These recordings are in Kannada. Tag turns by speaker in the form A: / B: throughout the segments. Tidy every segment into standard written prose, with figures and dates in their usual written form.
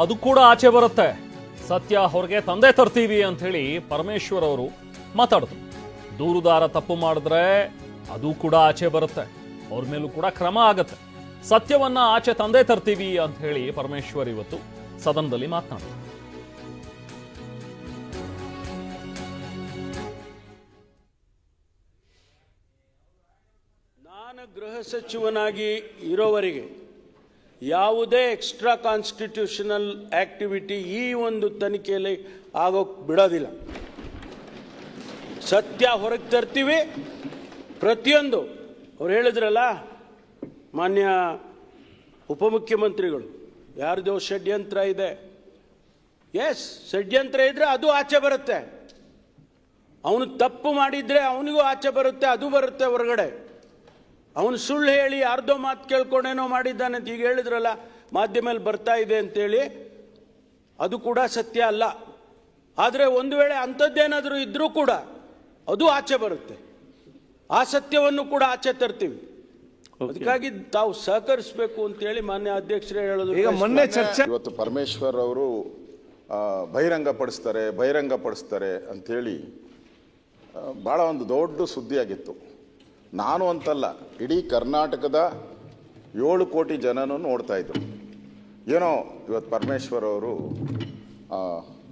A: ಅದು ಕೂಡ ಆಚೆ ಬರುತ್ತೆ. ಸತ್ಯ ಹೊರಗೆ ತಂದೆ ತರ್ತೀವಿ ಅಂತ ಹೇಳಿ ಪರಮೇಶ್ವರ್ ಅವರು ಮಾತಾಡಿದ್ರು. ದೂರುದಾರ ತಪ್ಪು ಮಾಡಿದ್ರೆ ಅದು ಕೂಡ ಆಚೆ ಬರುತ್ತೆ, ಅವ್ರ ಮೇಲೂ ಕೂಡ ಕ್ರಮ ಆಗತ್ತೆ. ಸತ್ಯವನ್ನ ಆಚೆ ತಂದೆ ತರ್ತೀವಿ ಅಂತ ಹೇಳಿ ಪರಮೇಶ್ವರ್ ಇವತ್ತು ಸದನದಲ್ಲಿ ಮಾತನಾಡಿದ್ರು.
B: ನಾನು ಗೃಹ ಸಚಿವನಾಗಿ ಇರೋವರೆಗೆ ಯಾವುದೇ ಎಕ್ಸ್ಟ್ರಾ ಕಾನ್ಸ್ಟಿಟ್ಯೂಷನಲ್ ಆಕ್ಟಿವಿಟಿ ಈ ಒಂದು ತನಿಖೆಯಲ್ಲಿ ಆಗೋಕೆ ಬಿಡೋದಿಲ್ಲ. ಸತ್ಯ ಹೊರಗೆ ತರ್ತೀವಿ. ಪ್ರತಿಯೊಂದು ಅವ್ರು ಹೇಳಿದ್ರಲ್ಲ ಮಾನ್ಯ ಉಪಮುಖ್ಯಮಂತ್ರಿಗಳು, ಯಾರ್ದೋ ಷಡ್ಯಂತ್ರ ಇದೆ. ಎಸ್, ಷಡ್ಯಂತ್ರ ಇದ್ರೆ ಅದು ಆಚೆ ಬರುತ್ತೆ. ಅವನು ತಪ್ಪು ಮಾಡಿದ್ರೆ ಅವನಿಗೂ ಆಚೆ ಬರುತ್ತೆ, ಅದು ಬರುತ್ತೆ ಹೊರಗಡೆ. ಅವನು ಸುಳ್ಳು ಹೇಳಿ ಯಾರ್ದೋ ಮಾತು ಕೇಳ್ಕೊಂಡೇನೋ ಮಾಡಿದ್ದಾನೆ ಅಂತ ಈಗ ಹೇಳಿದ್ರಲ್ಲ, ಮಾಧ್ಯಮದಲ್ಲಿ ಬರ್ತಾ ಇದೆ ಅಂತೇಳಿ, ಅದು ಕೂಡ ಸತ್ಯ ಅಲ್ಲ. ಆದರೆ ಒಂದು ವೇಳೆ ಅಂಥದ್ದೇನಾದರೂ ಇದ್ರೂ ಕೂಡ ಅದು ಆಚೆ ಬರುತ್ತೆ. ಆ ಸತ್ಯವನ್ನು ಕೂಡ ಆಚೆ ತರ್ತೀವಿ. ಅದಕ್ಕಾಗಿ ತಾವು ಸಹಕರಿಸಬೇಕು ಅಂತೇಳಿ ಮಾನ್ಯ ಅಧ್ಯಕ್ಷರೇ ಹೇಳೋದು.
C: ಈಗ ಮೊನ್ನೆ ಚರ್ಚೆ
D: ಇವತ್ತು ಪರಮೇಶ್ವರ್ ಅವರು ಬಹಿರಂಗಪಡಿಸ್ತಾರೆ ಅಂಥೇಳಿ ಭಾಳ ಒಂದು ದೊಡ್ಡ ಸುದ್ದಿಯಾಗಿತ್ತು. ನಾನು ಅಂತಲ್ಲ, ಇಡೀ ಕರ್ನಾಟಕದ 7 ಕೋಟಿ ಜನನೂ ನೋಡ್ತಾ ಇದ್ರು. ಏನೋ ಇವತ್ತು ಪರಮೇಶ್ವರ್ ಅವರು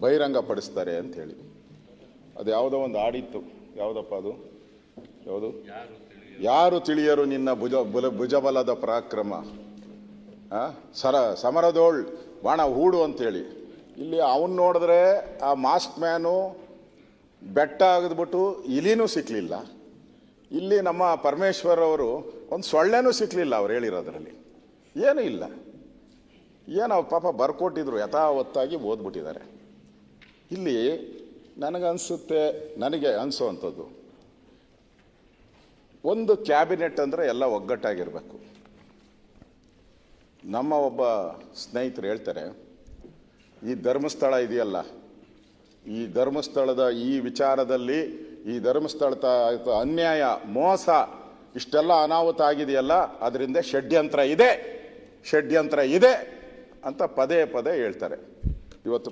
D: ಬಹಿರಂಗಪಡಿಸ್ತಾರೆ ಅಂಥೇಳಿ. ಅದು ಯಾವುದೋ ಒಂದು ಹಾಡಿತ್ತು, ಯಾವುದಪ್ಪ ಅದು, ಯಾವುದು, ಯಾರು ತಿಳಿಯರು ನಿನ್ನ ಭುಜಬಲದ ಪರಾಕ್ರಮ, ಸಮರದೋಳ್ ಬಾಣ ಹೂಡು ಅಂತೇಳಿ. ಇಲ್ಲಿ ಅವನು ನೋಡಿದ್ರೆ ಆ ಮಾಸ್ಕ್ ಮ್ಯಾನು ಬೆಟ್ಟ ಆಗಿದ್ಬಿಟ್ಟು ಇಲಿನೂ ಸಿಕ್ಕಲಿಲ್ಲ. ಇಲ್ಲಿ ನಮ್ಮ ಪರಮೇಶ್ವರ್ ಅವರು ಒಂದು ಸೊಳ್ಳೆನೂ ಸಿಕ್ಕಲಿಲ್ಲ ಅವ್ರು ಹೇಳಿರೋದ್ರಲ್ಲಿ. ಏನೂ ಇಲ್ಲ. ಏನು ಅವ್ರು ಪಾಪ ಬರ್ಕೊಟ್ಟಿದ್ರು, ಯಥಾವತ್ತಾಗಿ ಓದ್ಬಿಟ್ಟಿದ್ದಾರೆ. ಇಲ್ಲಿ ನನಗೆ ಅನಿಸೋವಂಥದ್ದು, ಒಂದು ಕ್ಯಾಬಿನೆಟ್ ಅಂದರೆ ಎಲ್ಲ ಒಗ್ಗಟ್ಟಾಗಿರಬೇಕು. ನಮ್ಮ ಒಬ್ಬ ಸ್ನೇಹಿತರು ಹೇಳ್ತಾರೆ, ಈ ಧರ್ಮಸ್ಥಳ ಇದೆಯಲ್ಲ, ಈ ಧರ್ಮಸ್ಥಳದ ಈ ವಿಚಾರದಲ್ಲಿ, ಈ ಧರ್ಮಸ್ಥಳದ ಅನ್ಯಾಯ, ಮೋಸ, ಇಷ್ಟೆಲ್ಲ ಅನಾಹುತ ಆಗಿದೆಯಲ್ಲ, ಅದರಿಂದ ಷಡ್ಯಂತ್ರ ಇದೆ ಅಂತ ಪದೇ ಹೇಳ್ತಾರೆ. ಇವತ್ತು